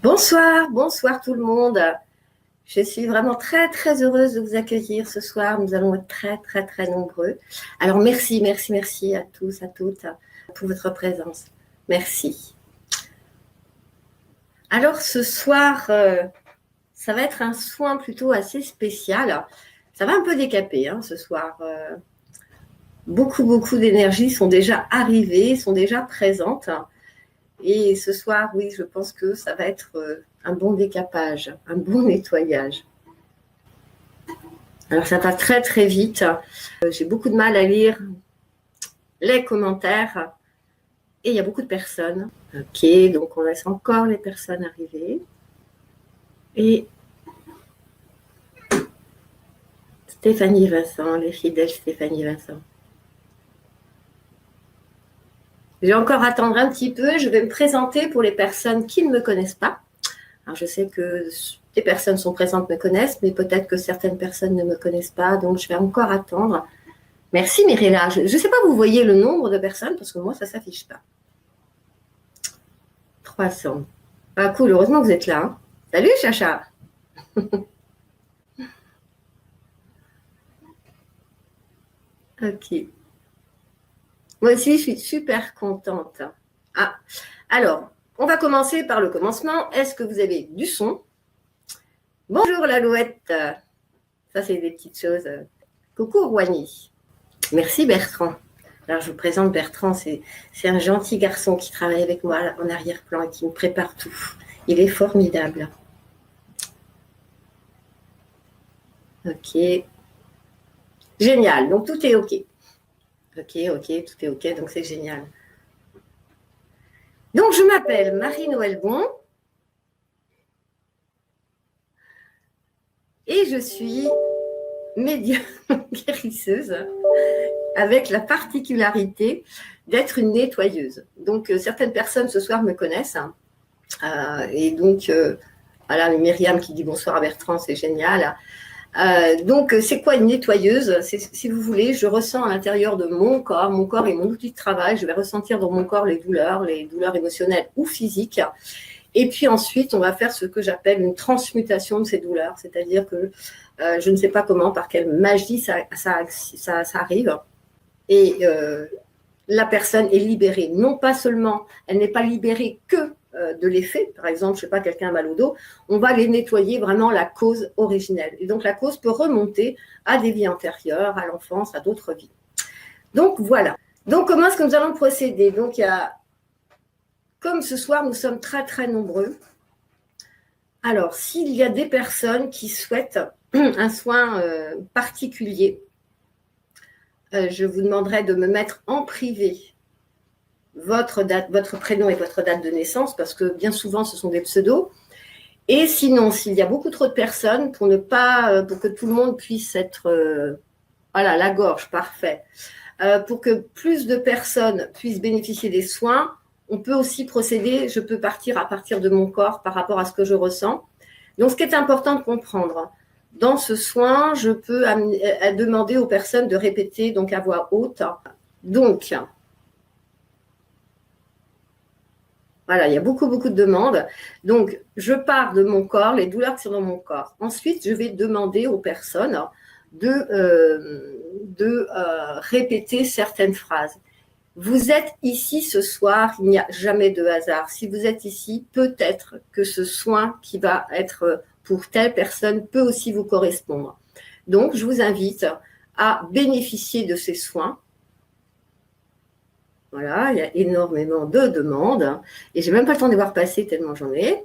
Bonsoir, bonsoir tout le monde. Je suis vraiment très très heureuse de vous accueillir ce soir. Nous allons être très très très nombreux. Alors merci, merci, merci à tous, à toutes pour votre présence. Merci. Alors ce soir, ça va être un soin plutôt assez spécial. Ça va un peu décaper ce soir. Beaucoup d'énergies sont déjà arrivées, sont déjà présentes. Et ce soir, oui, je pense que ça va être un bon décapage, un bon nettoyage. Alors ça va très très vite. J'ai beaucoup de mal à lire les commentaires et il y a beaucoup de personnes. Ok, donc on laisse encore les personnes arriver. Et Stéphanie Vincent, les fidèles Stéphanie Vincent. Je vais encore attendre un petit peu. Je vais me présenter pour les personnes qui ne me connaissent pas. Alors je sais que des personnes sont présentes, me connaissent, mais peut-être que certaines personnes ne me connaissent pas. Donc je vais encore attendre. Merci Mirella. Je ne sais pas, vous voyez le nombre de personnes parce que moi, ça ne s'affiche pas. 300. Ah cool, heureusement que vous êtes là. Salut Chacha. Ok. Moi aussi, je suis super contente. Ah, alors, on va commencer par le commencement. Est-ce que vous avez du son? Bonjour l'Alouette. Ça, c'est des petites choses. Coucou Rouani. Merci Bertrand. Alors, je vous présente Bertrand. C'est un gentil garçon qui travaille avec moi en arrière-plan et qui me prépare tout. Il est formidable. Ok. Génial. Donc, tout est OK. Ok, tout est OK. Donc, c'est génial. Donc, je m'appelle Marie-Noël Bon et je suis médium guérisseuse avec la particularité d'être une nettoyeuse. Donc, certaines personnes ce soir me connaissent. Et donc, voilà, Myriam qui dit bonsoir à Bertrand, c'est génial. Donc, c'est quoi une nettoyeuse? Si vous voulez, je ressens à l'intérieur de mon corps est mon outil de travail, je vais ressentir dans mon corps les douleurs émotionnelles ou physiques. Et puis ensuite, on va faire ce que j'appelle une transmutation de ces douleurs, c'est-à-dire que je ne sais pas comment, par quelle magie ça arrive. Et la personne est libérée. Non pas seulement, elle n'est pas libérée que de l'effet. Par exemple, je ne sais pas, quelqu'un a mal au dos, on va les nettoyer vraiment la cause originelle. Et donc, la cause peut remonter à des vies antérieures, à l'enfance, à d'autres vies. Donc, voilà. Donc, comment est-ce que nous allons procéder? Donc, il y a, comme ce soir, nous sommes très, très nombreux. Alors, s'il y a des personnes qui souhaitent un soin particulier, je vous demanderai de me mettre en privé votre prénom et votre date de naissance, parce que bien souvent, ce sont des pseudos. Et sinon, s'il y a beaucoup trop de personnes, pour que tout le monde puisse être, voilà, la gorge, parfait. Pour que plus de personnes puissent bénéficier des soins, on peut aussi procéder, je peux partir à partir de mon corps par rapport à ce que je ressens. Donc, ce qui est important de comprendre, dans ce soin, je peux demander aux personnes de répéter donc à voix haute. Donc, voilà, il y a beaucoup de demandes. Donc, je pars de mon corps, les douleurs qui sont dans mon corps. Ensuite, je vais demander aux personnes de répéter certaines phrases. Vous êtes ici ce soir, il n'y a jamais de hasard. Si vous êtes ici, peut-être que ce soin qui va être pour telle personne peut aussi vous correspondre. Donc, je vous invite à bénéficier de ces soins. Voilà, il y a énormément de demandes. Et j'ai même pas le temps de les voir passer tellement j'en ai.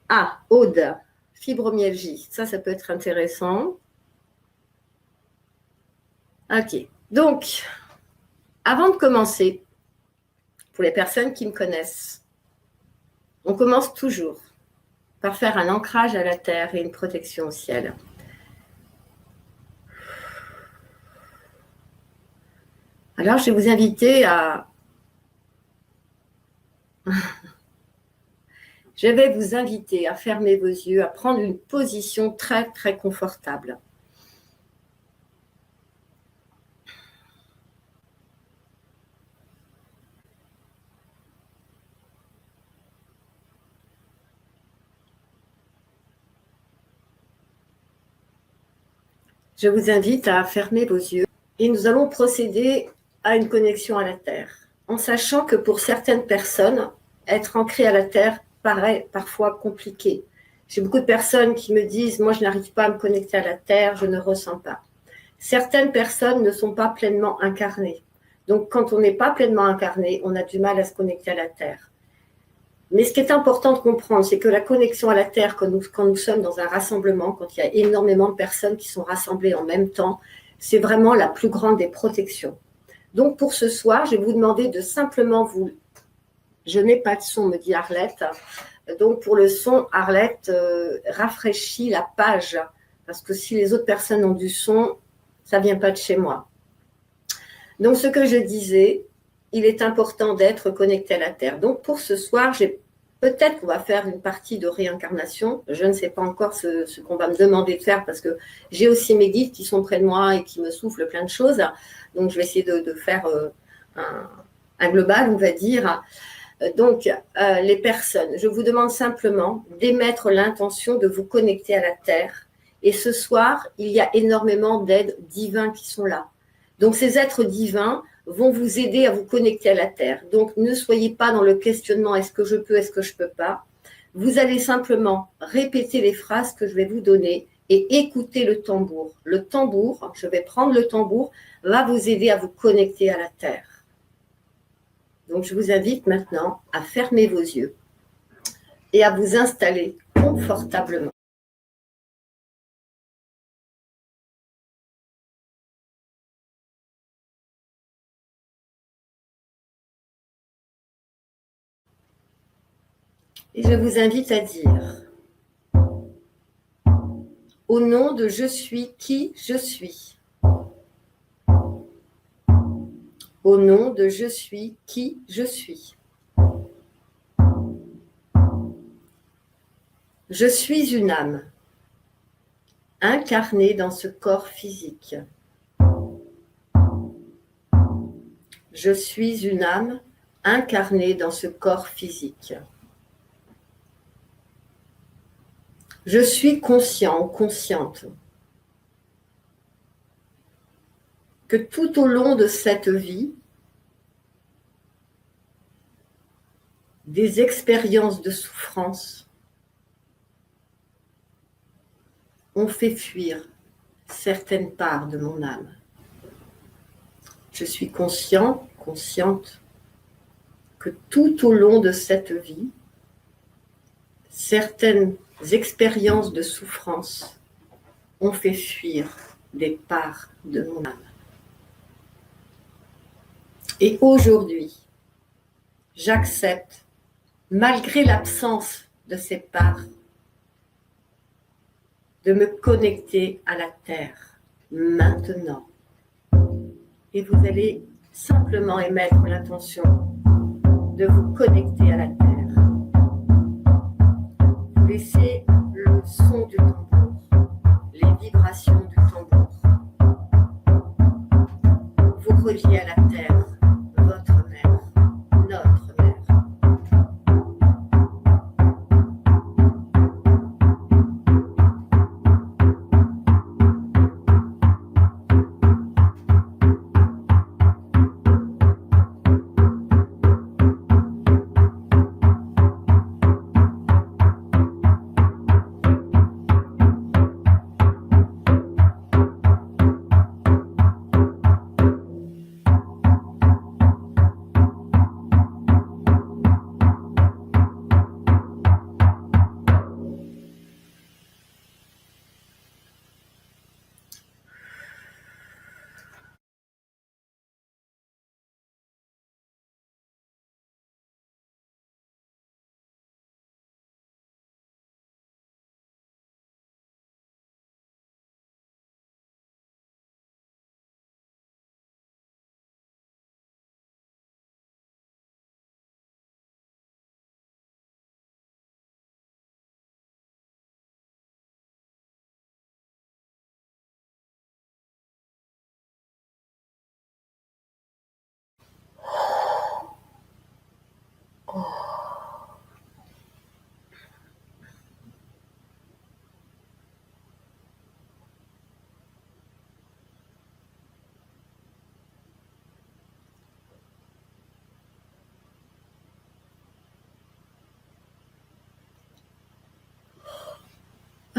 Ah, Aude, fibromyalgie. Ça peut être intéressant. Ok. Donc, avant de commencer, pour les personnes qui me connaissent, on commence toujours par faire un ancrage à la terre et une protection au ciel. Alors, je vais vous inviter à... Je vais vous inviter à fermer vos yeux, à prendre une position très, très confortable. Je vous invite à fermer vos yeux et nous allons procéder à une connexion à la Terre, en sachant que pour certaines personnes, être ancré à la Terre paraît parfois compliqué. J'ai beaucoup de personnes qui me disent « moi je n'arrive pas à me connecter à la Terre, je ne ressens pas ». Certaines personnes ne sont pas pleinement incarnées. Donc quand on n'est pas pleinement incarné, on a du mal à se connecter à la Terre. Mais ce qui est important de comprendre, c'est que la connexion à la Terre, quand nous sommes dans un rassemblement, quand il y a énormément de personnes qui sont rassemblées en même temps, c'est vraiment la plus grande des protections. Donc pour ce soir, je vais vous demander de simplement vous... Je n'ai pas de son, me dit Arlette. Donc pour le son, Arlette rafraîchit la page, parce que si les autres personnes ont du son, ça ne vient pas de chez moi. Donc ce que je disais, il est important d'être connecté à la Terre. Donc pour ce soir, peut-être qu'on va faire une partie de réincarnation. Je ne sais pas encore ce qu'on va me demander de faire parce que j'ai aussi mes guides qui sont près de moi et qui me soufflent plein de choses. Donc je vais essayer de faire un global, on va dire. Donc les personnes, je vous demande simplement d'émettre l'intention de vous connecter à la Terre. Et ce soir, il y a énormément d'êtres divins qui sont là. Donc ces êtres divins vont vous aider à vous connecter à la Terre. Donc, ne soyez pas dans le questionnement « est-ce que je peux, est-ce que je ne peux pas ?» Vous allez simplement répéter les phrases que je vais vous donner et écouter le tambour. Le tambour, je vais prendre le tambour, va vous aider à vous connecter à la Terre. Donc, je vous invite maintenant à fermer vos yeux et à vous installer confortablement. Et je vous invite à dire « Au nom de je suis qui je suis ». Au nom de je suis qui je suis. Je suis une âme incarnée dans ce corps physique. Je suis une âme incarnée dans ce corps physique. Je suis conscient ou consciente que tout au long de cette vie, des expériences de souffrance ont fait fuir certaines parts de mon âme. Je suis conscient, consciente que tout au long de cette vie, certaines expériences de souffrance ont fait fuir des parts de mon âme. Et aujourd'hui, j'accepte, malgré l'absence de ces parts, de me connecter à la Terre maintenant. Et vous allez simplement émettre l'intention de vous connecter à la Terre. Vous laissez le son du tambour, les vibrations du tambour, vous relier à la Terre, votre mère, notre mère.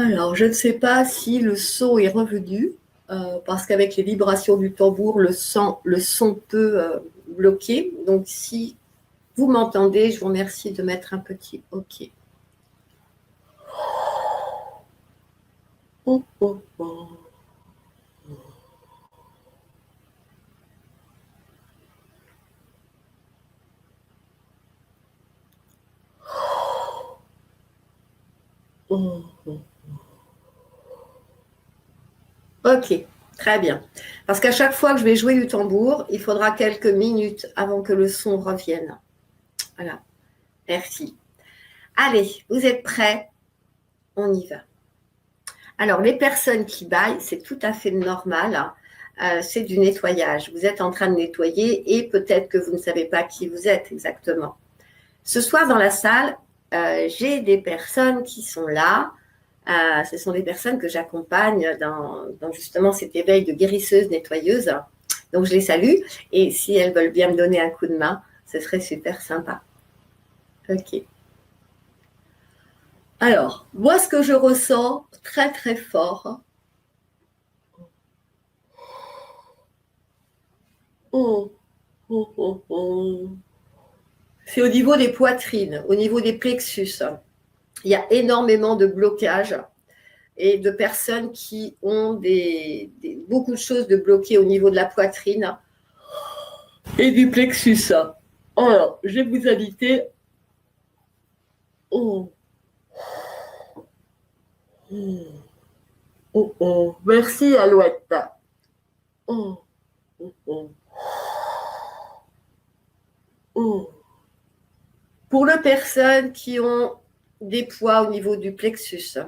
Alors, je ne sais pas si le son est revenu, parce qu'avec les vibrations du tambour, le son peut bloquer. Donc, si vous m'entendez, je vous remercie de mettre un petit OK. Oh, oh, oh. Oh, oh. Ok, très bien. Parce qu'à chaque fois que je vais jouer du tambour, il faudra quelques minutes avant que le son revienne. Voilà, merci. Allez, vous êtes prêts? On y va. Alors, les personnes qui bâillent, c'est tout à fait normal. C'est du nettoyage. Vous êtes en train de nettoyer et peut-être que vous ne savez pas qui vous êtes exactement. Ce soir, dans la salle, j'ai des personnes qui sont là. Ce sont des personnes que j'accompagne dans justement cet éveil de guérisseuse, nettoyeuse. Donc, je les salue. Et si elles veulent bien me donner un coup de main, ce serait super sympa. OK. Alors, moi, ce que je ressens très, très fort, oh, oh, oh, oh, c'est au niveau des poitrines, au niveau des plexus. Il y a énormément de blocages et de personnes qui ont beaucoup de choses de bloquées au niveau de la poitrine et du plexus. Alors, je vais vous inviter. Oh, oh, oh, oh. Merci, Alouette. Oh, oh, oh, oh. Pour les personnes qui ont des poids au niveau du plexus.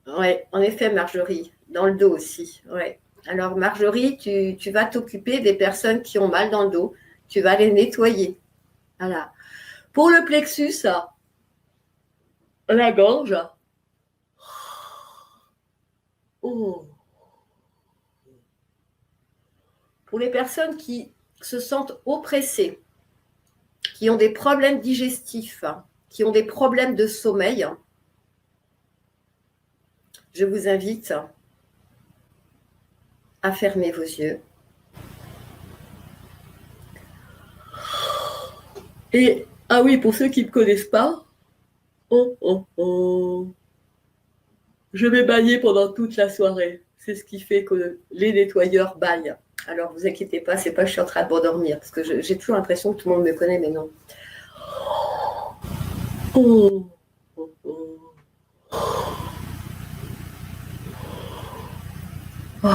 Oui, en effet, Marjorie, dans le dos aussi. Ouais. Alors, Marjorie, tu vas t'occuper des personnes qui ont mal dans le dos. Tu vas les nettoyer. Voilà. Pour le plexus, la gorge. Oh. Pour les personnes qui se sentent oppressées, qui ont des problèmes digestifs, qui ont des problèmes de sommeil, je vous invite à fermer vos yeux. Et, ah oui, pour ceux qui ne me connaissent pas, oh, oh, oh, je vais bailler pendant toute la soirée. C'est ce qui fait que les nettoyeurs baillent. Alors, vous inquiétez pas, c'est pas que je suis en train de m'endormir, parce que j'ai toujours l'impression que tout le monde me connaît, mais non. Oh, oh, oh. Oh.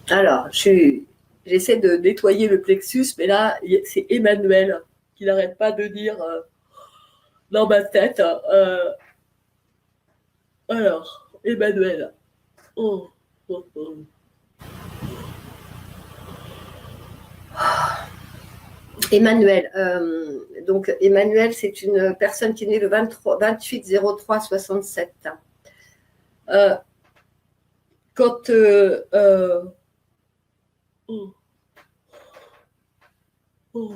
Alors, j'essaie de nettoyer le plexus, mais là, c'est Emmanuel qui n'arrête pas de dire dans ma tête. Alors, Emmanuel. Oh, oh, oh. Emmanuel. Donc, Emmanuel, c'est une personne qui est née le 28-03-67. Quand. Oh, oh.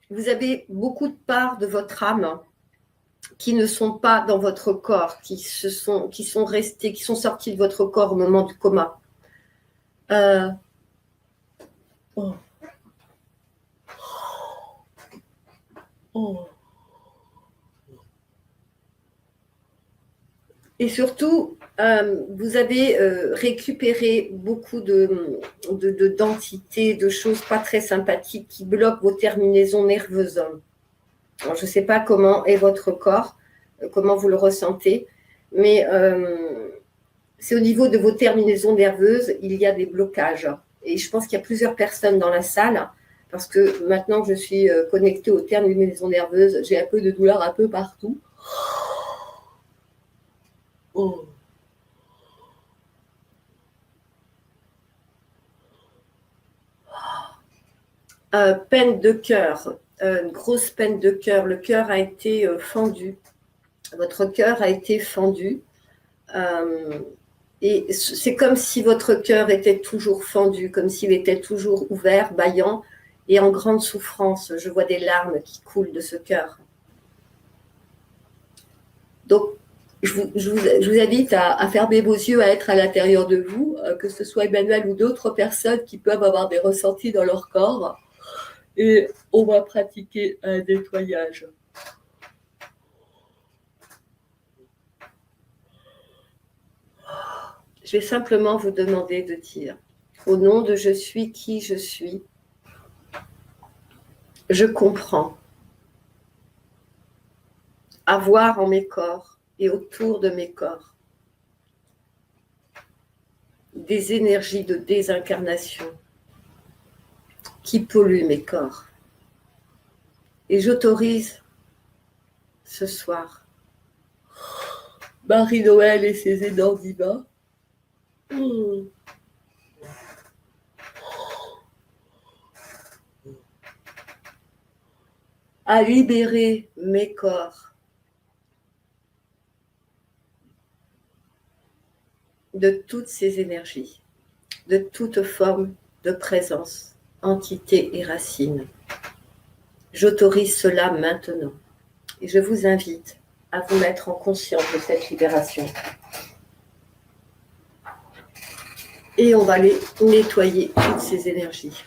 Vous avez beaucoup de parts de votre âme qui ne sont pas dans votre corps, qui sont restées, qui sont sorties de votre corps au moment du coma. Oh. Oh. Et surtout, vous avez récupéré beaucoup d'entités, de choses pas très sympathiques qui bloquent vos terminaisons nerveuses. Alors, je ne sais pas comment est votre corps, comment vous le ressentez, mais c'est au niveau de vos terminaisons nerveuses, il y a des blocages. Et je pense qu'il y a plusieurs personnes dans la salle, parce que maintenant que je suis connectée aux terminaisons nerveuses, j'ai un peu de douleur un peu partout. Oh. Peine de cœur, grosse peine de cœur. Le cœur a été fendu. Votre cœur a été fendu. Et c'est comme si votre cœur était toujours fendu, comme s'il était toujours ouvert, bâillant et en grande souffrance. Je vois des larmes qui coulent de ce cœur. Donc, je vous invite à fermer vos yeux, à être à l'intérieur de vous, que ce soit Emmanuel ou d'autres personnes qui peuvent avoir des ressentis dans leur corps. Et on va pratiquer un nettoyage. Je vais simplement vous demander de dire, au nom de je suis qui je suis, je comprends avoir en mes corps et autour de mes corps des énergies de désincarnation qui polluent mes corps. Et j'autorise ce soir Marie-Noël et ses aidants divins à libérer mes corps de toutes ces énergies, de toute forme de présence, entité et racine. J'autorise cela maintenant et je vous invite à vous mettre en conscience de cette libération. Et on va aller nettoyer toutes ces énergies.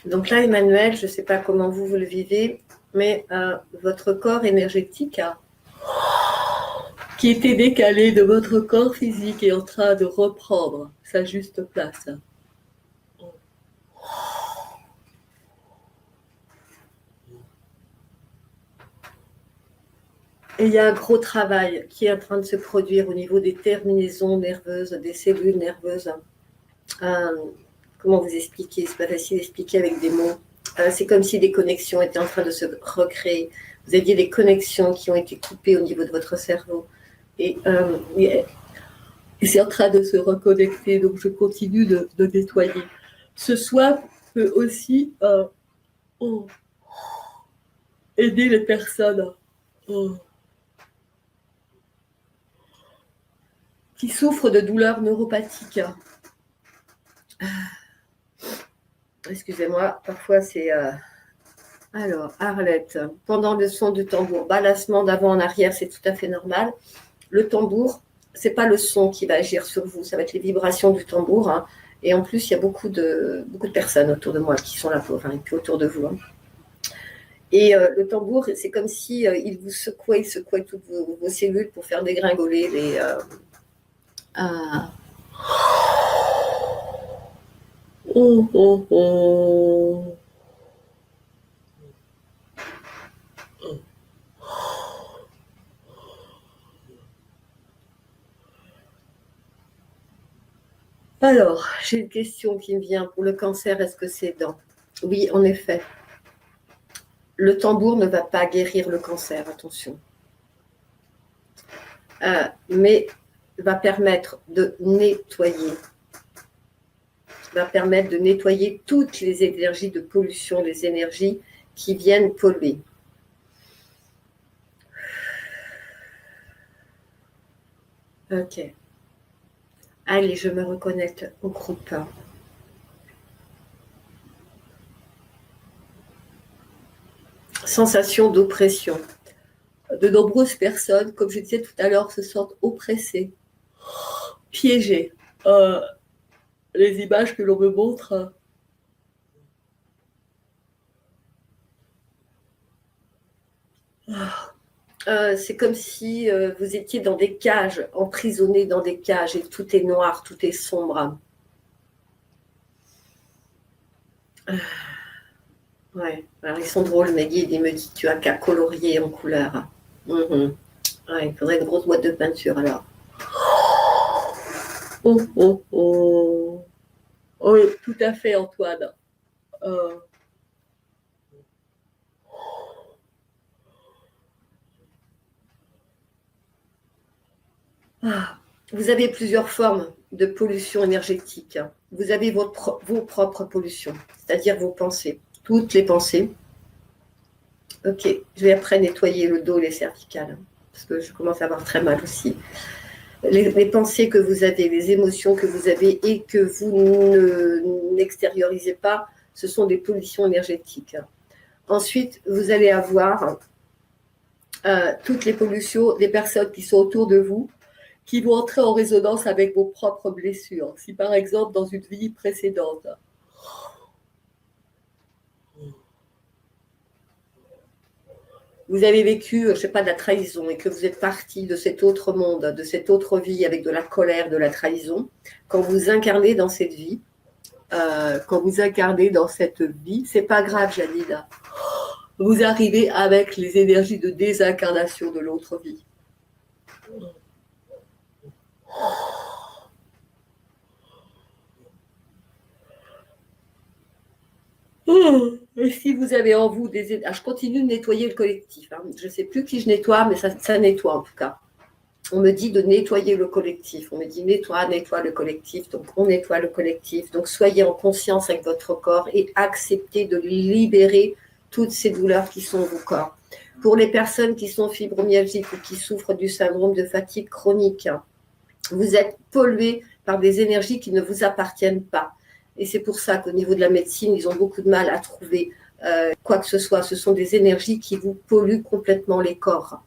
Donc là, Emmanuel, je ne sais pas comment vous le vivez, mais votre corps énergétique qui était décalé de votre corps physique est en train de reprendre sa juste place. Et il y a un gros travail qui est en train de se produire au niveau des terminaisons nerveuses, des cellules nerveuses. Comment vous expliquer? C'est pas facile d'expliquer avec des mots. C'est comme si des connexions étaient en train de se recréer. Vous aviez des connexions qui ont été coupées au niveau de votre cerveau. Et c'est en train de se reconnecter. Donc, je continue de nettoyer. Ce soin peut aussi aider les personnes qui souffrent de douleurs neuropathiques. Excusez-moi, parfois c'est... Alors, Arlette, pendant le son du tambour, balancement d'avant en arrière, c'est tout à fait normal. Le tambour, c'est pas le son qui va agir sur vous, ça va être les vibrations du tambour. Hein. Et en plus, il y a beaucoup de personnes autour de moi qui sont là pour, et puis autour de vous. Hein. Et le tambour, c'est comme si il vous secouait, il secouait toutes vos cellules pour faire dégringoler les. Oh, oh, oh. Alors, j'ai une question qui me vient. Pour le cancer, est-ce que c'est dents? Oui, en effet. Le tambour ne va pas guérir le cancer, attention. Mais va permettre de nettoyer. Va permettre de nettoyer toutes les énergies de pollution, les énergies qui viennent polluer. Ok. Allez, je me reconnecte au groupe. Sensation d'oppression. De nombreuses personnes, comme je disais tout à l'heure, se sentent oppressées, piégées. Les images que l'on me montre. C'est comme si vous étiez dans des cages, emprisonnés dans des cages, et tout est noir, tout est sombre. Ouais, alors ils sont drôles, mes guides, il me dit tu as qu'à colorier en couleur. Ouais, il faudrait une grosse boîte de peinture alors. Oh, oh, oh. Oui, tout à fait, Antoine. Euh... Vous avez plusieurs formes de pollution énergétique. Vous avez vos propres pollutions, c'est-à-dire vos pensées, toutes les pensées. Ok, je vais après nettoyer le dos, les cervicales, parce que je commence à avoir très mal aussi. Les pensées que vous avez, les émotions que vous avez et que vous n'extériorisez pas, ce sont des pollutions énergétiques. Ensuite, vous allez avoir toutes les pollutions des personnes qui sont autour de vous, qui vont entrer en résonance avec vos propres blessures. Si par exemple, dans une vie précédente, vous avez vécu, je ne sais pas, de la trahison et que vous êtes parti de cet autre monde, de cette autre vie avec de la colère, de la trahison, quand vous incarnez dans cette vie, c'est pas grave, Janine. Vous arrivez avec les énergies de désincarnation de l'autre vie. Et si vous avez en vous des... je continue de nettoyer le collectif. Je ne sais plus qui je nettoie, mais ça nettoie en tout cas. On me dit de nettoyer le collectif. On me dit nettoie le collectif. Donc, on nettoie le collectif. Donc, soyez en conscience avec votre corps et acceptez de libérer toutes ces douleurs qui sont vos corps. Pour les personnes qui sont fibromyalgiques ou qui souffrent du syndrome de fatigue chronique, vous êtes pollués par des énergies qui ne vous appartiennent pas. Et c'est pour ça qu'au niveau de la médecine, ils ont beaucoup de mal à trouver quoi que ce soit. Ce sont des énergies qui vous polluent complètement les corps.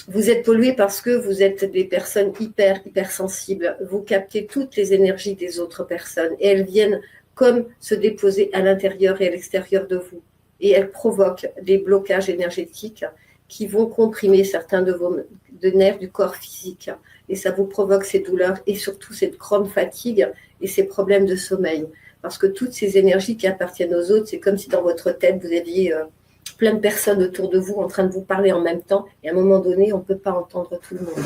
Vous êtes pollué parce que vous êtes des personnes hyper sensibles. Vous captez toutes les énergies des autres personnes et elles viennent comme se déposer à l'intérieur et à l'extérieur de vous. Et elles provoquent des blocages énergétiques qui vont comprimer certains de vos nerfs du corps physique. Et ça vous provoque ces douleurs et surtout cette grande fatigue et ces problèmes de sommeil. Parce que toutes ces énergies qui appartiennent aux autres, c'est comme si dans votre tête, vous aviez plein de personnes autour de vous en train de vous parler en même temps. Et à un moment donné, on ne peut pas entendre tout le monde.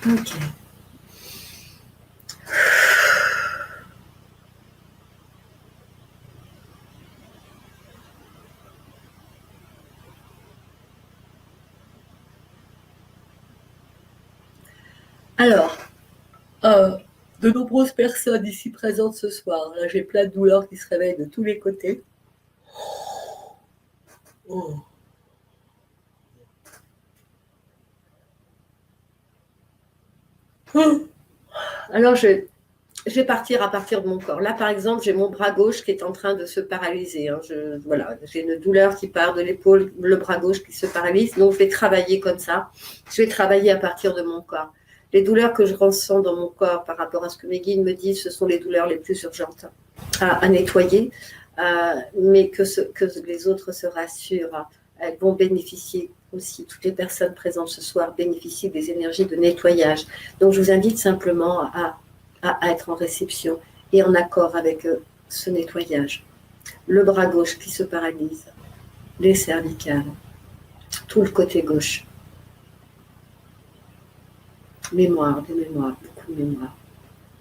Ok. Alors, de nombreuses personnes ici présentes ce soir. Là, j'ai plein de douleurs qui se réveillent de tous les côtés. Oh. Alors, je vais partir à partir de mon corps. Là, par exemple, j'ai mon bras gauche qui est en train de se paralyser. Voilà, j'ai une douleur qui part de l'épaule, le bras gauche qui se paralyse. Donc, je vais travailler comme ça. Je vais travailler à partir de mon corps. Les douleurs que je ressens dans mon corps par rapport à ce que mes guides me disent, ce sont les douleurs les plus urgentes à nettoyer, mais que les autres se rassurent. Elles vont bénéficier aussi, toutes les personnes présentes ce soir bénéficient des énergies de nettoyage. Donc je vous invite simplement à être en réception et en accord avec ce nettoyage. Le bras gauche qui se paralyse, les cervicales, tout le côté gauche. Mémoire, des mémoires, beaucoup de mémoire.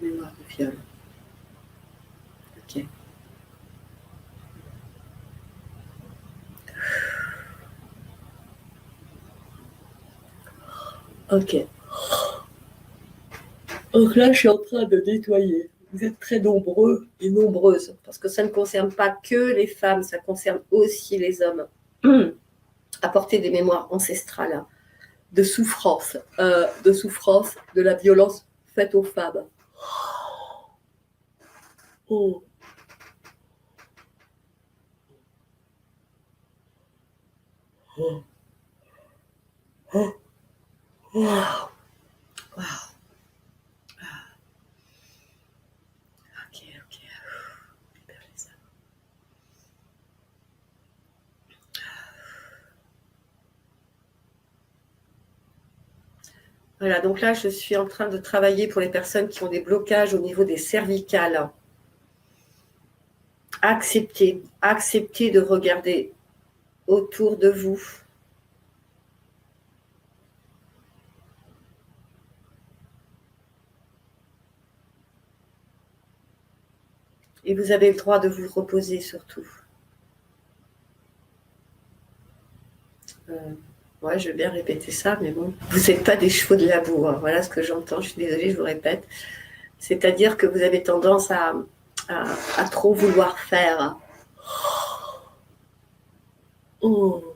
Mémoire de viol. Ok. Ok. Donc là, je suis en train de nettoyer. Vous êtes très nombreux et nombreuses, parce que ça ne concerne pas que les femmes, ça concerne aussi les hommes. Apporter des mémoires ancestrales de souffrance, de la violence faite aux femmes. Oh. Oh. Oh. Wow. Wow. Ok, ok. Libérez ça. Voilà, donc là, je suis en train de travailler pour les personnes qui ont des blocages au niveau des cervicales. Acceptez de regarder autour de vous. Et vous avez le droit de vous reposer surtout. Ouais, je vais bien répéter ça, mais bon, vous n'êtes pas des chevaux de labour. Hein. Voilà ce que j'entends, je suis désolée, je vous répète. C'est-à-dire que vous avez tendance à trop vouloir faire. Oh.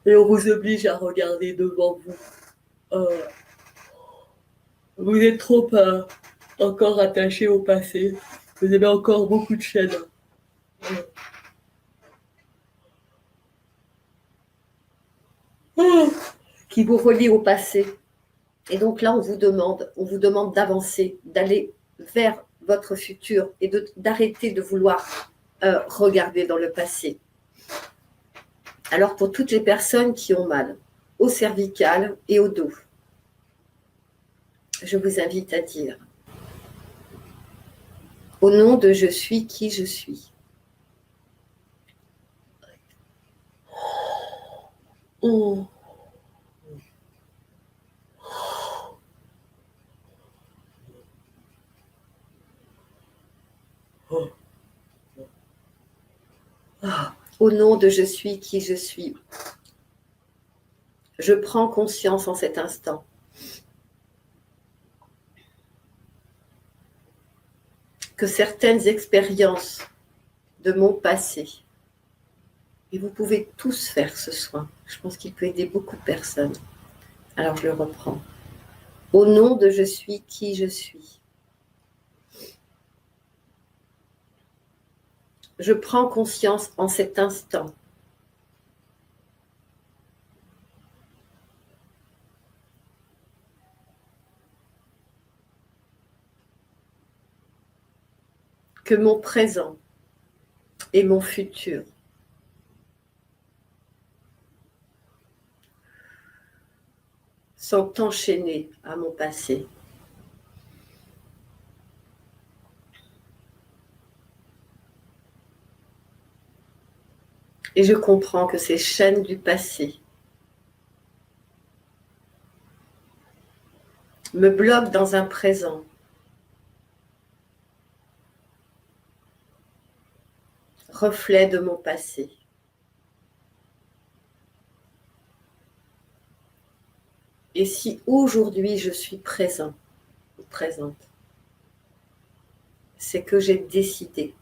Et on vous oblige à regarder devant vous. Vous êtes trop encore attaché au passé. Vous avez encore beaucoup de chaînes. Qui vous relient au passé. Et donc là, on vous demande d'avancer, d'aller vers votre futur et d'arrêter de vouloir regarder dans le passé. Alors pour toutes les personnes qui ont mal au cervical et au dos, je vous invite à dire au nom de je suis qui je suis. Oh. Oh. Ah. Au nom de je suis qui je suis. Je prends conscience en cet instant que certaines expériences de mon passé, et vous pouvez tous faire ce soin, je pense qu'il peut aider beaucoup de personnes. Alors je le reprends. Au nom de je suis qui je suis. Je prends conscience en cet instant que mon présent et mon futur sont enchaînés à mon passé. Et je comprends que ces chaînes du passé me bloquent dans un présent reflet de mon passé. Et si aujourd'hui je suis présent ou présente, c'est que j'ai décidé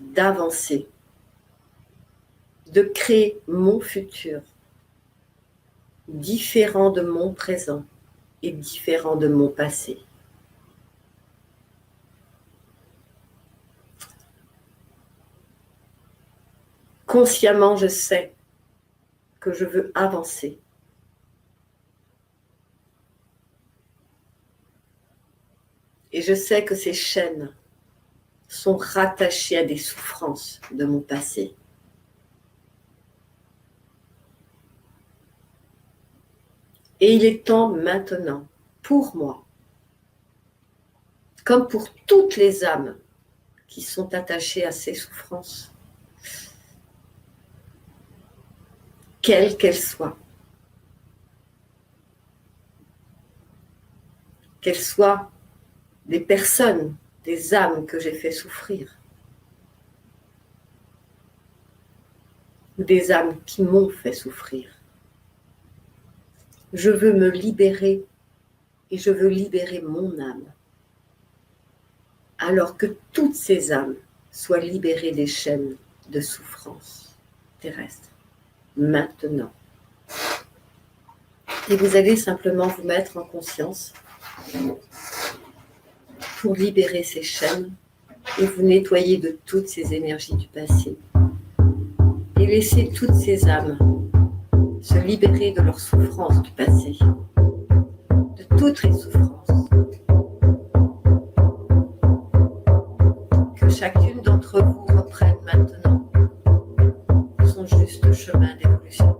d'avancer, de créer mon futur différent de mon présent et différent de mon passé. Consciemment, je sais que je veux avancer. Et je sais que ces chaînes sont rattachées à des souffrances de mon passé. Et il est temps maintenant, pour moi, comme pour toutes les âmes qui sont attachées à ces souffrances, quelles qu'elles soient des personnes, des âmes que j'ai fait souffrir, ou des âmes qui m'ont fait souffrir. Je veux me libérer et je veux libérer mon âme, alors que toutes ces âmes soient libérées des chaînes de souffrance terrestre, maintenant. Et vous allez simplement vous mettre en conscience pour libérer ces chaînes et vous nettoyer de toutes ces énergies du passé. Et laisser toutes ces âmes se libérer de leurs souffrances du passé, de toutes les souffrances. Que chacune d'entre vous reprenne maintenant son juste chemin d'évolution.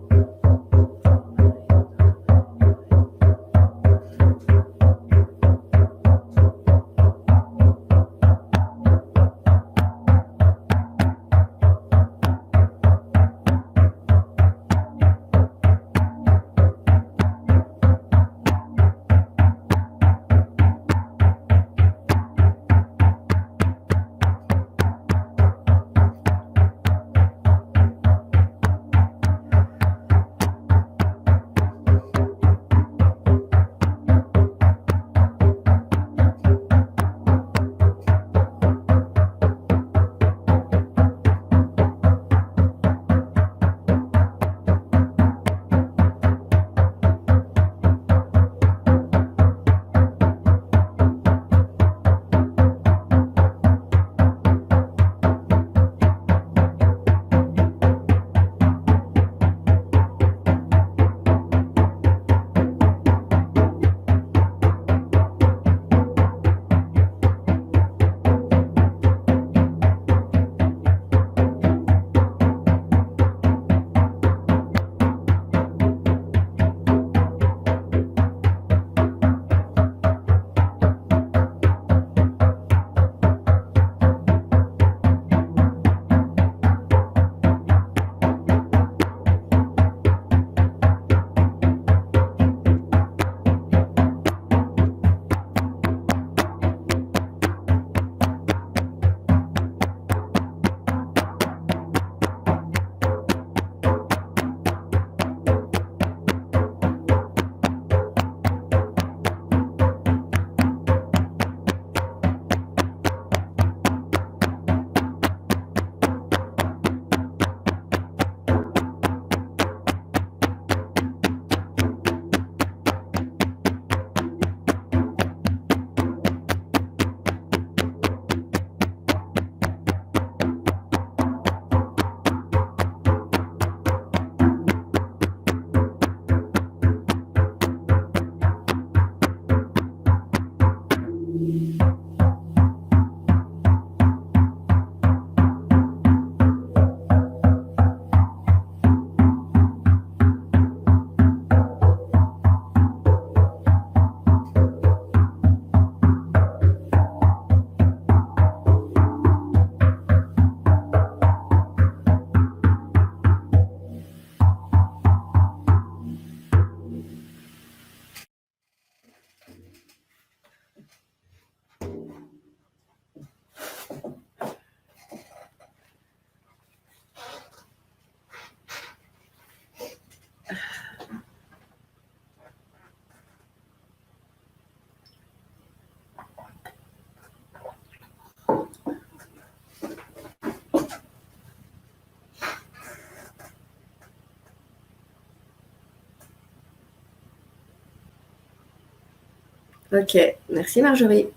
Ok, merci Marjorie.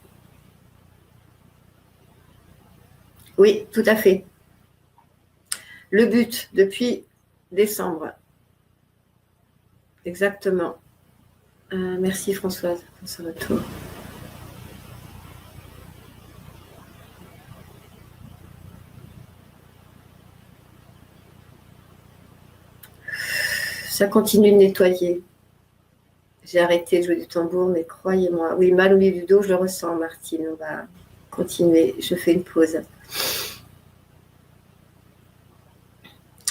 Oui, tout à fait. Le but depuis décembre. Exactement. Merci Françoise pour ce retour. Ça continue de nettoyer. J'ai arrêté de jouer du tambour, mais croyez-moi. Oui, mal au milieu du dos, je le ressens, Martine. On va continuer. Je fais une pause.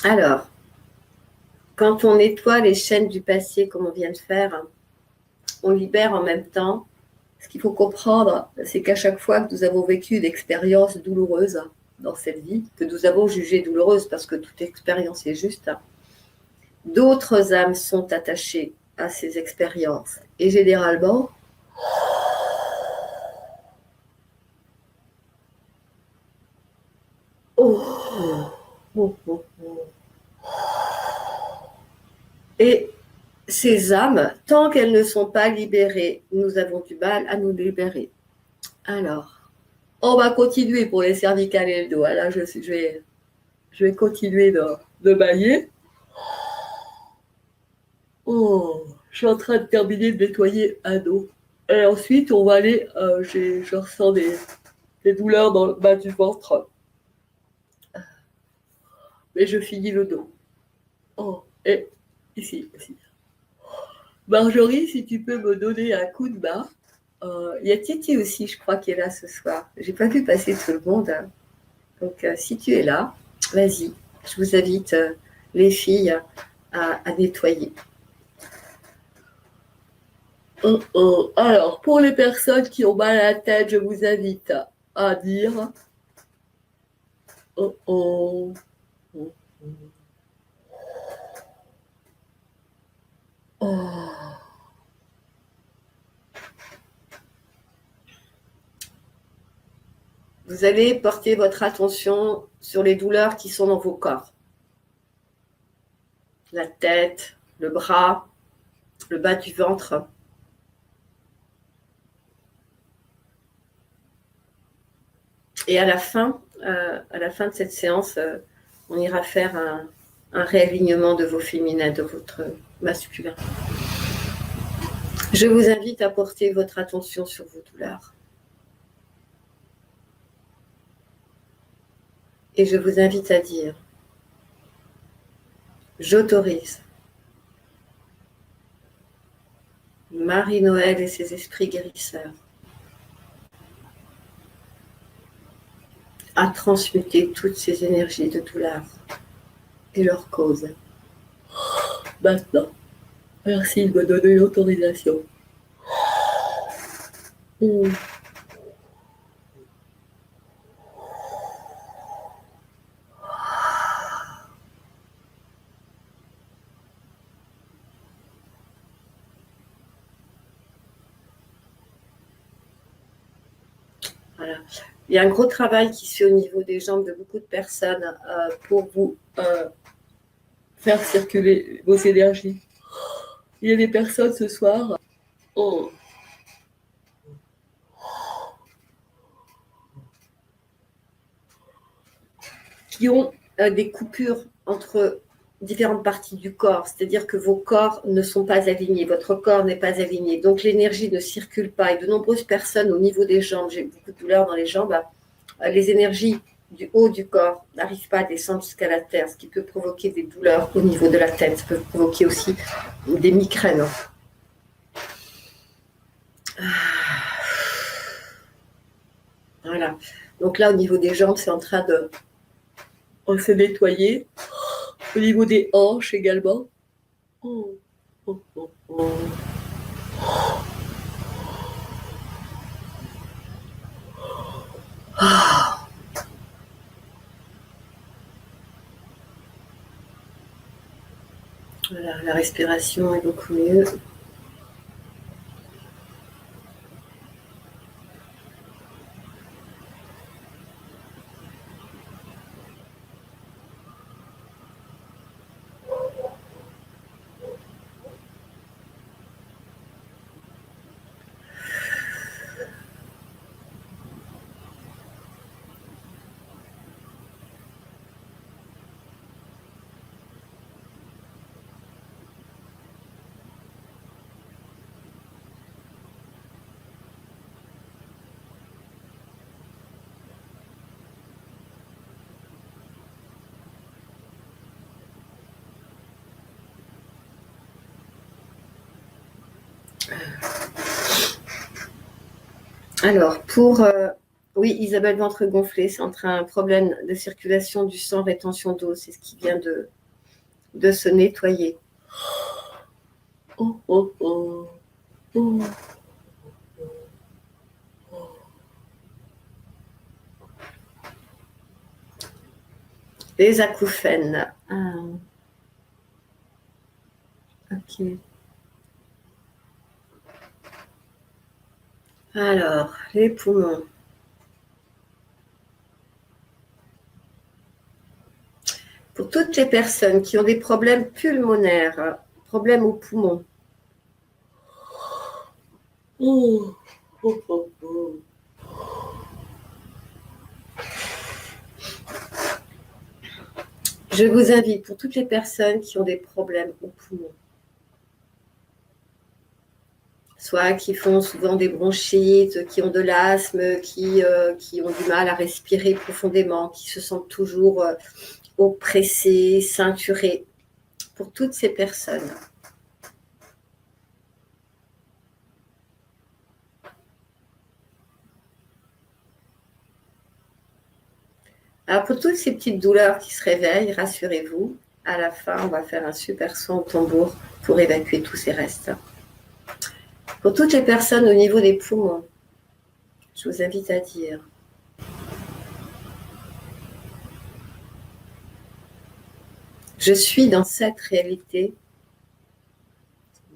Alors, quand on nettoie les chaînes du passé, comme on vient de faire, on libère en même temps. Ce qu'il faut comprendre, c'est qu'à chaque fois que nous avons vécu une expérience douloureuse dans cette vie, que nous avons jugée douloureuse parce que toute expérience est juste, d'autres âmes sont attachées à ces expériences. Et généralement, oh, oh, oh, oh. Et ces âmes, tant qu'elles ne sont pas libérées, nous avons du mal à nous libérer. Alors, on va continuer pour les cervicales et le dos. Là, je vais continuer de bailler. Oh, je suis en train de terminer de nettoyer un dos. Et ensuite, on va aller, je ressens des douleurs dans le bas du ventre. Mais je finis le dos. Oh, et ici aussi. Marjorie, si tu peux me donner un coup de main. Il y a Titi aussi, je crois, qui est là ce soir. J'ai pas vu passer tout le monde, hein. Donc, si tu es là, vas-y. Je vous invite, les filles, à nettoyer. Oh, oh. Alors, pour les personnes qui ont mal à la tête, je vous invite à dire oh oh, oh, oh. Vous allez porter votre attention sur les douleurs qui sont dans vos corps. La tête, le bras, le bas du ventre. Et à la fin de cette séance, on ira faire un réalignement de vos féminins, de votre masculin. Je vous invite à porter votre attention sur vos douleurs. Et je vous invite à dire, j'autorise Marie-Noël et ses esprits guérisseurs à transmuter toutes ces énergies de douleur et leurs causes. Maintenant, merci de me donner l'autorisation. Voilà. Il y a un gros travail qui se fait au niveau des jambes de beaucoup de personnes pour vous faire circuler vos énergies. Il y a des personnes ce soir qui ont des coupures entre différentes parties du corps, c'est-à-dire que vos corps ne sont pas alignés, votre corps n'est pas aligné, donc l'énergie ne circule pas. Et de nombreuses personnes au niveau des jambes, j'ai beaucoup de douleurs dans les jambes, les énergies du haut du corps n'arrivent pas à descendre jusqu'à la terre, ce qui peut provoquer des douleurs au niveau de la tête, ça peut provoquer aussi des migraines. Voilà. Donc là, au niveau des jambes, c'est en train de se nettoyer. Au niveau des hanches également. Oh, oh, oh, oh. Ah. Voilà, la respiration est beaucoup mieux. Alors, pour... oui, Isabelle, ventre gonflé, c'est entre un problème de circulation du sang, rétention d'eau, c'est ce qui vient de se nettoyer. Oh, oh, oh. Oh. Les acouphènes. Ah. Ok. Alors, les poumons. Pour toutes les personnes qui ont des problèmes pulmonaires, problèmes aux poumons. Oh. Oh, oh, oh. Je vous invite, pour toutes les personnes qui ont des problèmes aux poumons, soit qui font souvent des bronchites, qui ont de l'asthme, qui ont du mal à respirer profondément, qui se sentent toujours oppressés, ceinturés, pour toutes ces personnes. Alors pour toutes ces petites douleurs qui se réveillent, rassurez-vous, à la fin, on va faire un super son au tambour pour évacuer tous ces restes. Pour toutes les personnes au niveau des poumons, je vous invite à dire: je suis dans cette réalité,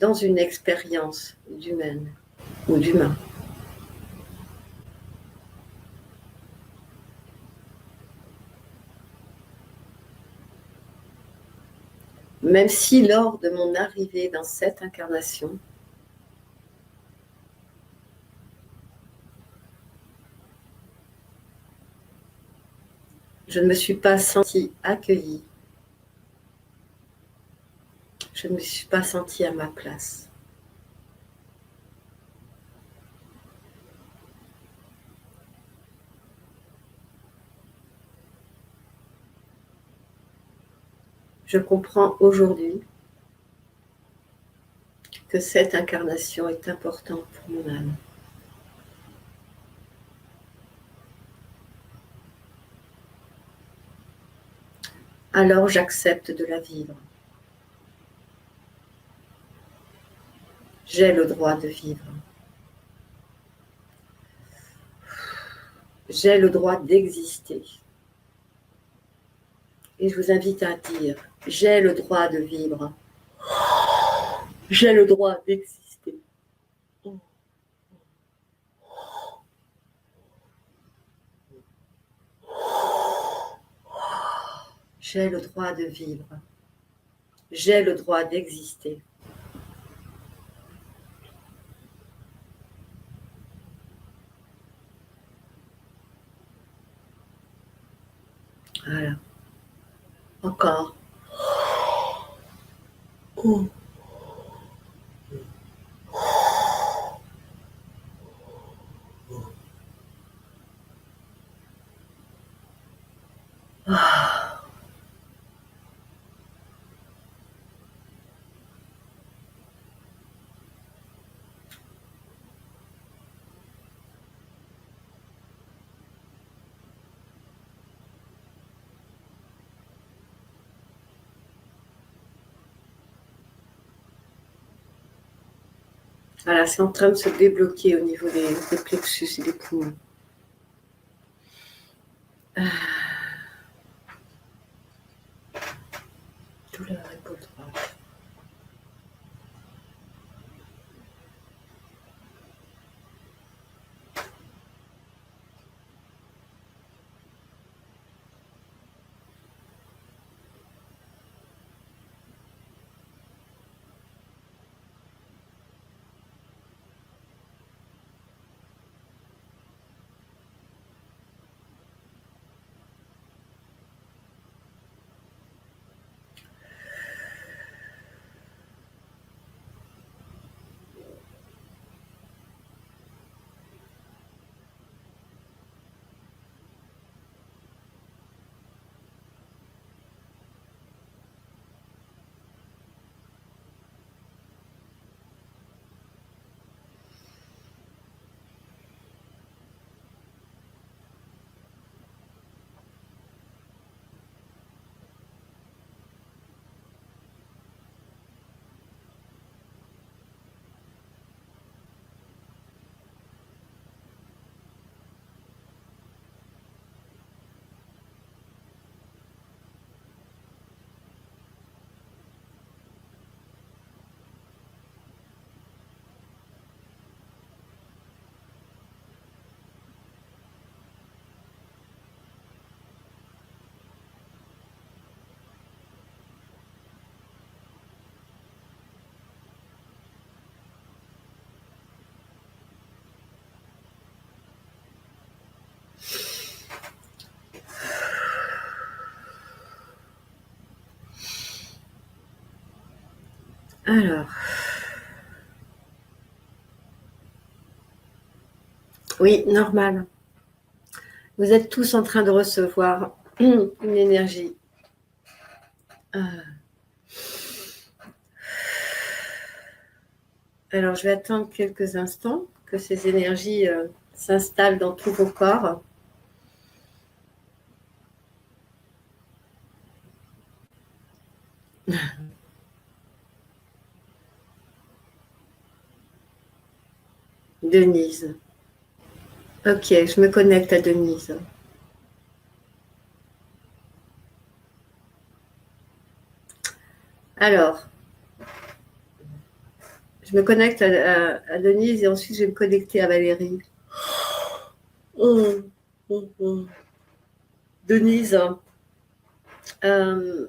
dans une expérience d'humaine ou d'humain. Même si lors de mon arrivée dans cette incarnation, je ne me suis pas sentie accueillie, je ne me suis pas sentie à ma place. Je comprends aujourd'hui que cette incarnation est importante pour mon âme. Alors j'accepte de la vivre. J'ai le droit de vivre. J'ai le droit d'exister. Et je vous invite à dire: j'ai le droit de vivre. J'ai le droit d'exister. J'ai le droit de vivre. J'ai le droit d'exister. Voilà. Encore. Oh. Ah. Voilà, c'est en train de se débloquer au niveau des plexus et des poumons. Ah. Douleur épaule droite. Alors, oui, normal. Vous êtes tous en train de recevoir une énergie. Alors, je vais attendre quelques instants que ces énergies s'installent dans tous vos corps. Denise. Ok, je me connecte à Denise. Alors, je me connecte à Denise et ensuite je vais me connecter à Valérie. Denise, euh,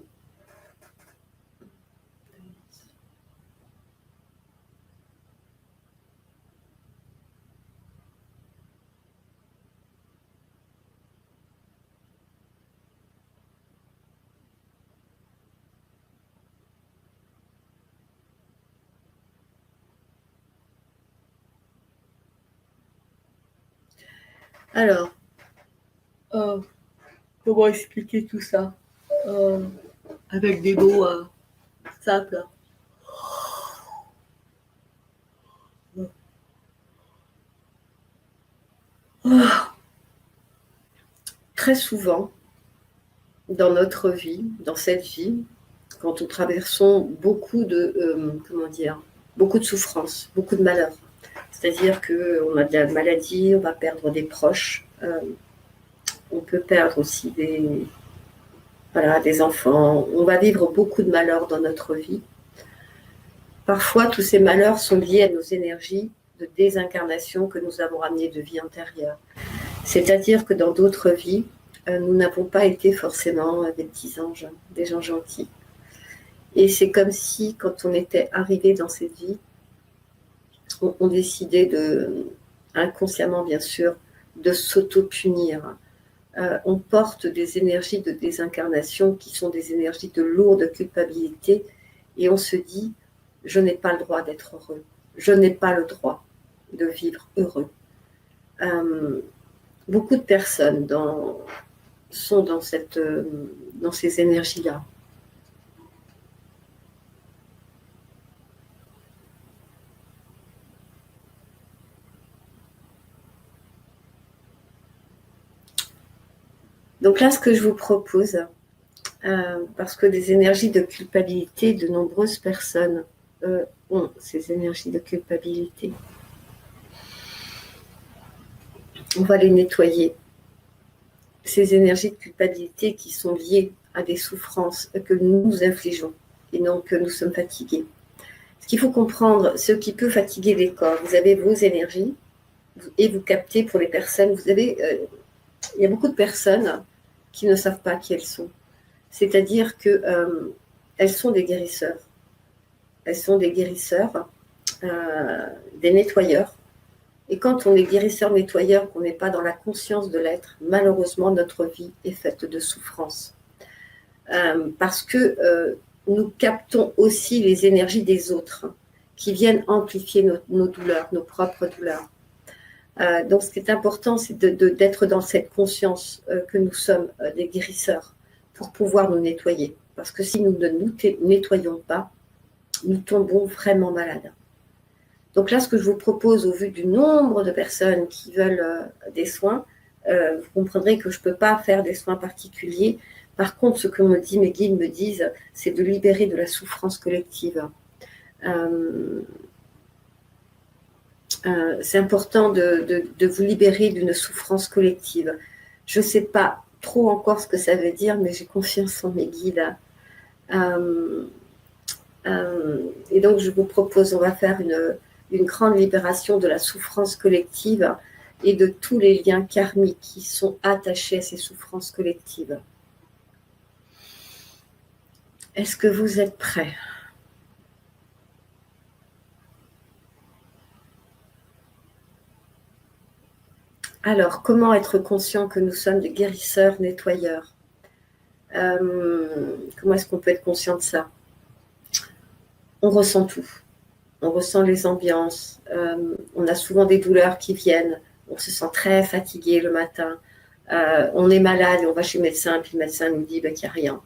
alors, comment expliquer tout ça avec des mots simples. Très souvent, dans notre vie, dans cette vie, quand nous traversons beaucoup beaucoup de souffrances, beaucoup de malheurs. C'est-à-dire qu'on a de la maladie, on va perdre des proches, on peut perdre aussi des enfants, on va vivre beaucoup de malheurs dans notre vie. Parfois, tous ces malheurs sont liés à nos énergies de désincarnation que nous avons ramenées de vie antérieure. C'est-à-dire que dans d'autres vies, nous n'avons pas été forcément des petits anges, des gens gentils. Et c'est comme si, quand on était arrivé dans cette vie, on décidait inconsciemment bien sûr, de s'auto-punir. On porte des énergies de désincarnation qui sont des énergies de lourde culpabilité et on se dit, je n'ai pas le droit d'être heureux, je n'ai pas le droit de vivre heureux. Beaucoup de personnes sont dans ces énergies-là. Donc là, ce que je vous propose, parce que des énergies de culpabilité, de nombreuses personnes ont ces énergies de culpabilité. On va les nettoyer. Ces énergies de culpabilité qui sont liées à des souffrances que nous nous infligeons et non que nous sommes fatigués. Ce qu'il faut comprendre, ce qui peut fatiguer les corps, vous avez vos énergies et vous captez pour les personnes, il y a beaucoup de personnes qui ne savent pas qui elles sont. C'est-à-dire qu'elles sont des guérisseurs. Elles sont des guérisseurs, des nettoyeurs. Et quand on est guérisseur-nettoyeur, qu'on n'est pas dans la conscience de l'être, malheureusement, notre vie est faite de souffrance. Parce que nous captons aussi les énergies des autres qui viennent amplifier nos douleurs, nos propres douleurs. Donc, ce qui est important, c'est d'être dans cette conscience que nous sommes des guérisseurs pour pouvoir nous nettoyer. Parce que si nous ne nous nettoyons pas, nous tombons vraiment malades. Donc là, ce que je vous propose, au vu du nombre de personnes qui veulent des soins, vous comprendrez que je ne peux pas faire des soins particuliers. Par contre, ce que mes guides me disent, c'est de libérer de la souffrance collective. C'est important de vous libérer d'une souffrance collective. Je ne sais pas trop encore ce que ça veut dire, mais j'ai confiance en mes guides. Et donc, je vous propose, on va faire une grande libération de la souffrance collective et de tous les liens karmiques qui sont attachés à ces souffrances collectives. Est-ce que vous êtes prêts ? Alors, comment être conscient que nous sommes des guérisseurs, nettoyeurs ? Comment est-ce qu'on peut être conscient de ça ? on ressent tout. On ressent les ambiances. On a souvent des douleurs qui viennent. On se sent très fatigué le matin. On est malade et on va chez le médecin, puis le médecin nous dit qu'il n'y a rien.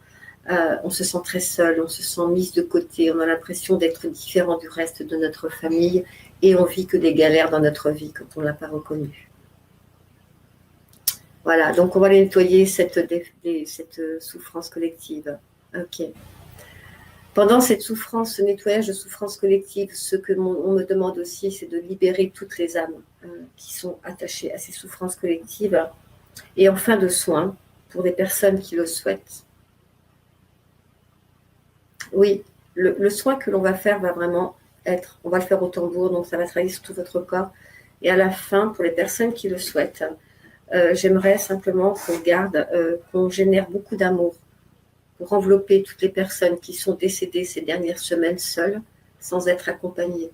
On se sent très seul, on se sent mise de côté, on a l'impression d'être différent du reste de notre famille et on vit que des galères dans notre vie quand on ne l'a pas reconnu. Voilà, donc on va aller nettoyer cette souffrance collective. Ok. Pendant cette souffrance, ce nettoyage de souffrance collective, ce que on me demande aussi, c'est de libérer toutes les âmes qui sont attachées à ces souffrances collectives. Et en fin de soins, pour les personnes qui le souhaitent, oui, le soin que l'on va faire va vraiment être, on va le faire au tambour, donc ça va travailler sur tout votre corps. Et à la fin, pour les personnes qui le souhaitent, j'aimerais simplement qu'on garde, qu'on génère beaucoup d'amour pour envelopper toutes les personnes qui sont décédées ces dernières semaines seules, sans être accompagnées.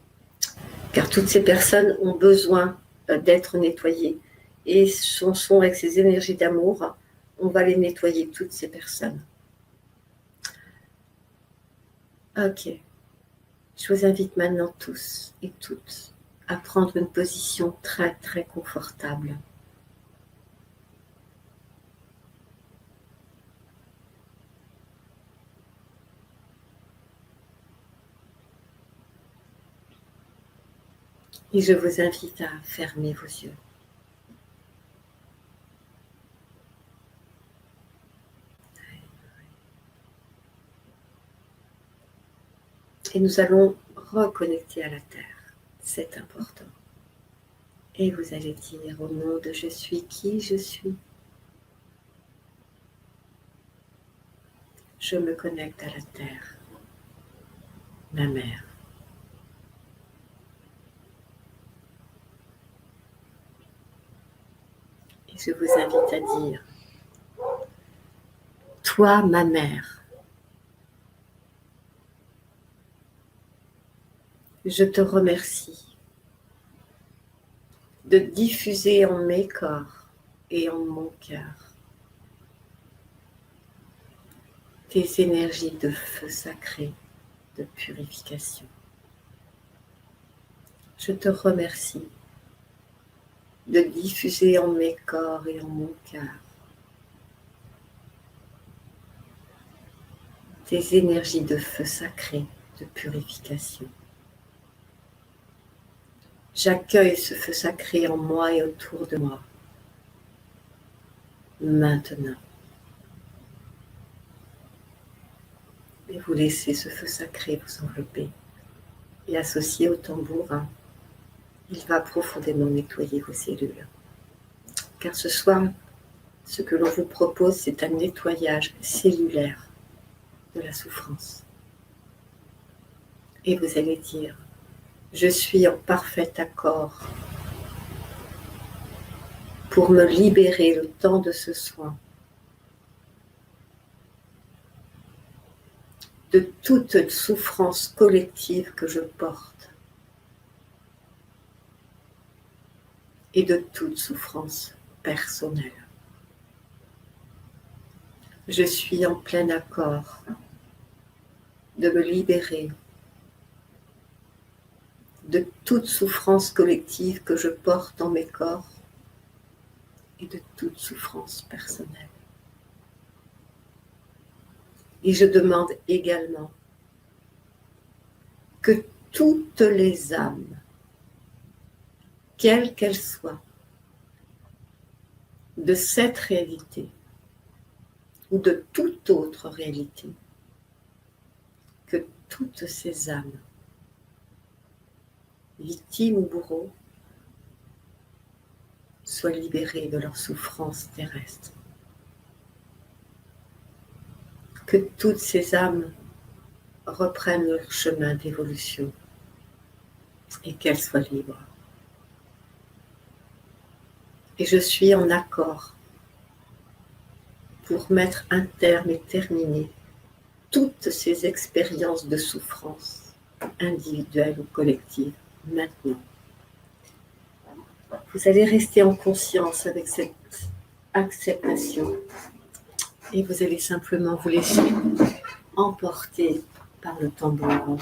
Car toutes ces personnes ont besoin d'être nettoyées. Et ce sont avec ces énergies d'amour, on va les nettoyer, toutes ces personnes. Ok. Je vous invite maintenant tous et toutes à prendre une position très très confortable. Et je vous invite à fermer vos yeux. Et nous allons reconnecter à la Terre. C'est important. Et vous allez dire au nom de je suis qui je suis. Je me connecte à la Terre, ma mère. Et je vous invite à dire, toi ma mère, je te remercie de diffuser en mes corps et en mon cœur tes énergies de feu sacré, de purification. Je te remercie de diffuser en mes corps et en mon cœur tes énergies de feu sacré, de purification. J'accueille ce feu sacré en moi et autour de moi. Maintenant. Et vous laissez ce feu sacré vous envelopper. Et associé au tambourin, il va profondément nettoyer vos cellules. Car ce soir, ce que l'on vous propose, c'est un nettoyage cellulaire de la souffrance. Et vous allez dire, je suis en parfait accord pour me libérer le temps de ce soin de toute souffrance collective que je porte et de toute souffrance personnelle. Je suis en plein accord de me libérer de toute souffrance collective que je porte dans mes corps et de toute souffrance personnelle. Et je demande également que toutes les âmes, quelles qu'elles soient, de cette réalité ou de toute autre réalité, que toutes ces âmes, victimes ou bourreaux, soient libérées de leur souffrance terrestre. Que toutes ces âmes reprennent leur chemin d'évolution et qu'elles soient libres. Et je suis en accord pour mettre un terme et terminer toutes ces expériences de souffrance, individuelles ou collectives, maintenant. Vous allez rester en conscience avec cette acceptation et vous allez simplement vous laisser emporter par le tambour.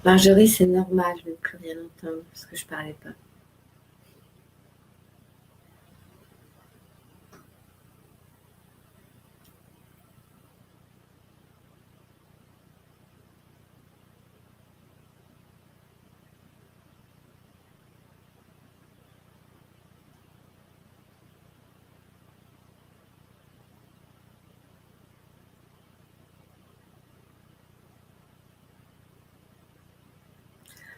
Marjorie, c'est normal, je ne veux plus rien entendre parce que je ne parlais pas.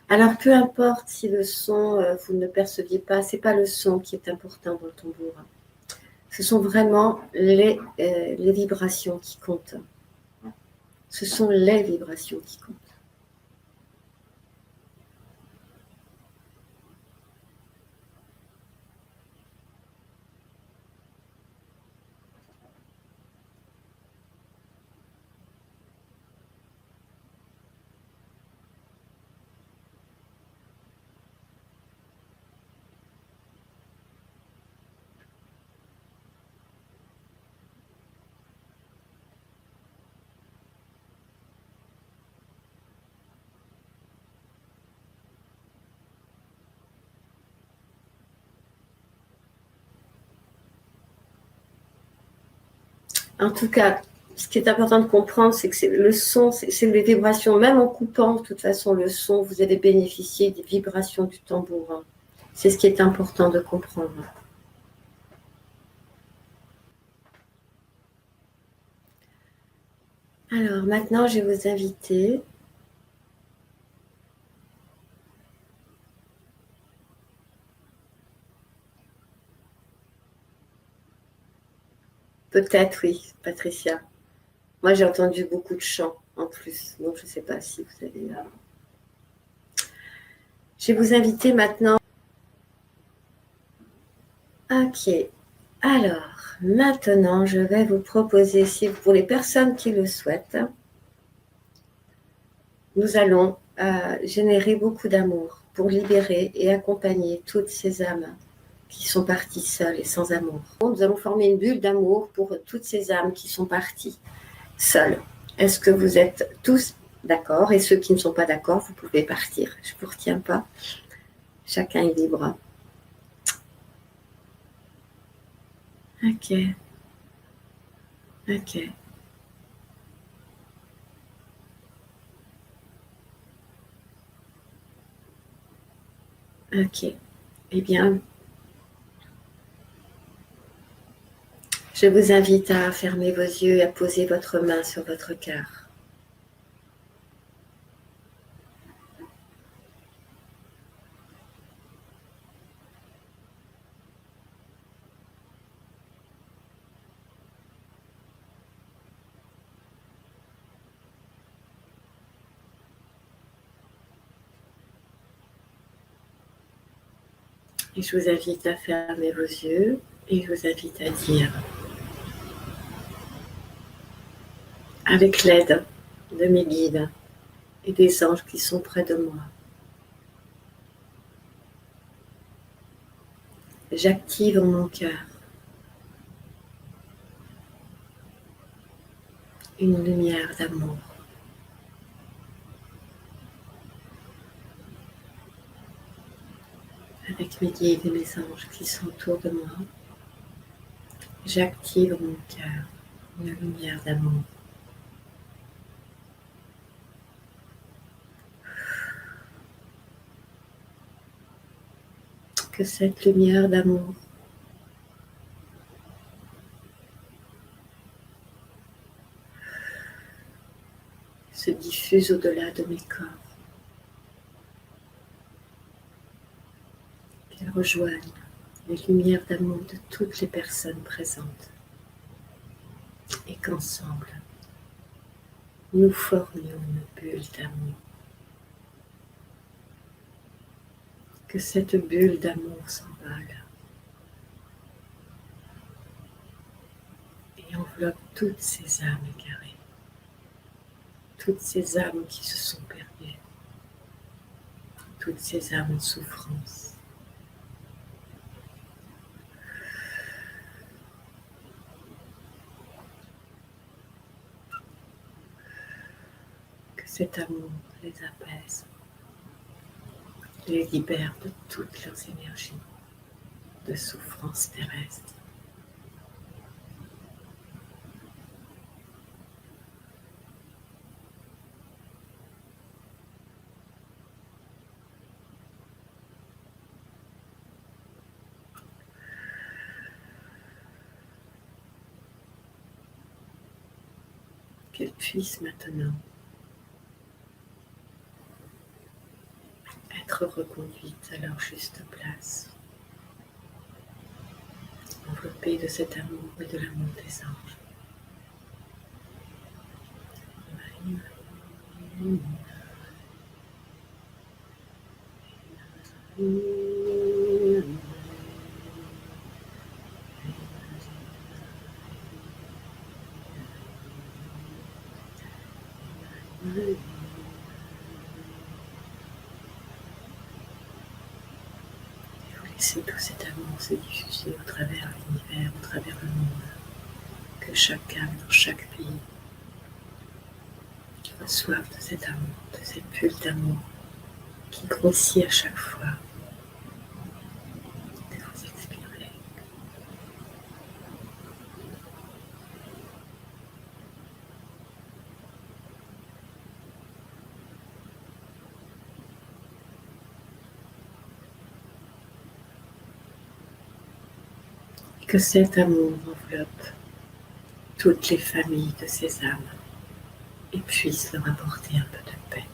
Alors, peu importe si le son, vous ne le perceviez pas, ce n'est pas le son qui est important dans le tambour. Ce sont vraiment les vibrations qui comptent. Ce sont les vibrations qui comptent. En tout cas, ce qui est important de comprendre, c'est que le son, c'est les vibrations. Même en coupant, de toute façon, le son, vous allez bénéficier des vibrations du tambour. C'est ce qui est important de comprendre. Alors, maintenant, je vais vous inviter peut-être, oui, Patricia. Moi, j'ai entendu beaucoup de chants en plus, donc je ne sais pas si vous avez... Je vais vous inviter maintenant. Ok. Alors, maintenant, je vais vous proposer, si pour les personnes qui le souhaitent, nous allons générer beaucoup d'amour pour libérer et accompagner toutes ces âmes qui sont parties seules et sans amour. Nous allons former une bulle d'amour pour toutes ces âmes qui sont parties seules. Est-ce que vous êtes tous d'accord? Et ceux qui ne sont pas d'accord, vous pouvez partir. Je ne vous retiens pas. Chacun est libre. Ok. Ok. Ok. Eh bien, je vous invite à fermer vos yeux et à poser votre main sur votre cœur. Et je vous invite à fermer vos yeux et je vous invite à dire, avec l'aide de mes guides et des anges qui sont près de moi, j'active en mon cœur une lumière d'amour. Avec mes guides et mes anges qui sont autour de moi, j'active en mon cœur une lumière d'amour. Que cette lumière d'amour se diffuse au-delà de mes corps, qu'elle rejoigne les lumières d'amour de toutes les personnes présentes et qu'ensemble, nous formions une bulle d'amour. Que cette bulle d'amour s'envole et enveloppe toutes ces âmes égarées, toutes ces âmes qui se sont perdues, toutes ces âmes en souffrance. Que Cet amour les apaise, les libère de toutes leurs énergies de souffrance terrestre. Qu'elles puissent maintenant être reconduites à leur juste place, enveloppées de cet amour et de l'amour des anges. Laissez tout cet amour se diffuser au travers l'univers, au travers le monde, que chaque âme dans chaque pays reçoive de cet amour, de cette bulle d'amour qui grossit à chaque fois que vous expirez. Et que cet amour enveloppe toutes les familles de ces âmes et puisse leur apporter un peu de paix.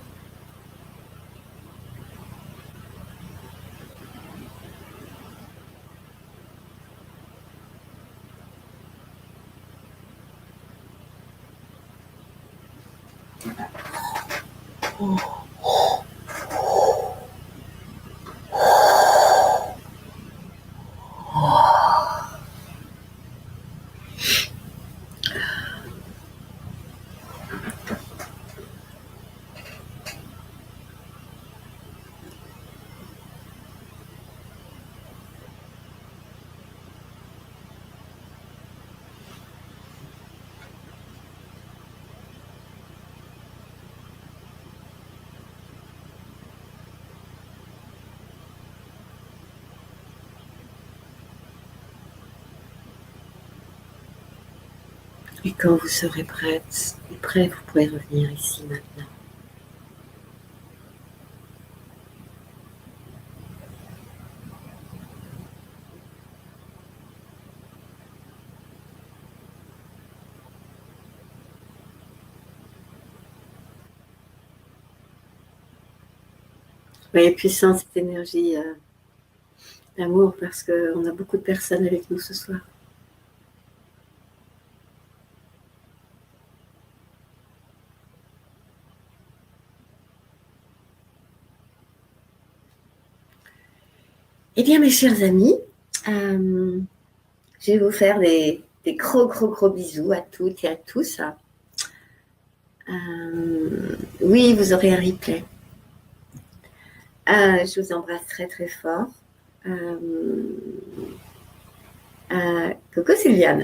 Et quand vous serez prête et prêt, vous pourrez revenir ici maintenant. Voyez, puissant cette énergie d'amour, parce qu'on a beaucoup de personnes avec nous ce soir. Eh bien, mes chers amis, je vais vous faire des gros bisous à toutes et à tous. Oui, vous aurez un replay. Je vous embrasse très fort. Coucou Sylviane.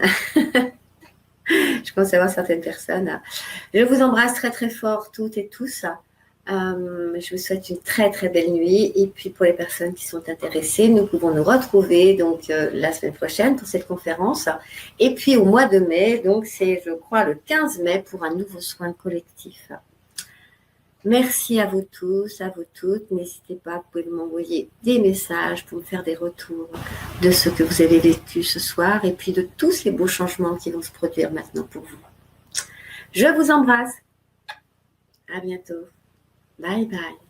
Je pense avoir certaines personnes. Je vous embrasse très fort toutes et tous. Je vous souhaite une très belle nuit. Et puis pour les personnes qui sont intéressées, nous pouvons nous retrouver donc la semaine prochaine pour cette conférence. Et puis au mois de mai, donc c'est je crois le 15 mai pour un nouveau soin collectif. Merci à vous tous, à vous toutes. N'hésitez pas, vous pouvez m'envoyer des messages pour me faire des retours de ce que vous avez vécu ce soir et puis de tous les beaux changements qui vont se produire maintenant pour vous. Je vous embrasse. À bientôt. Bye bye.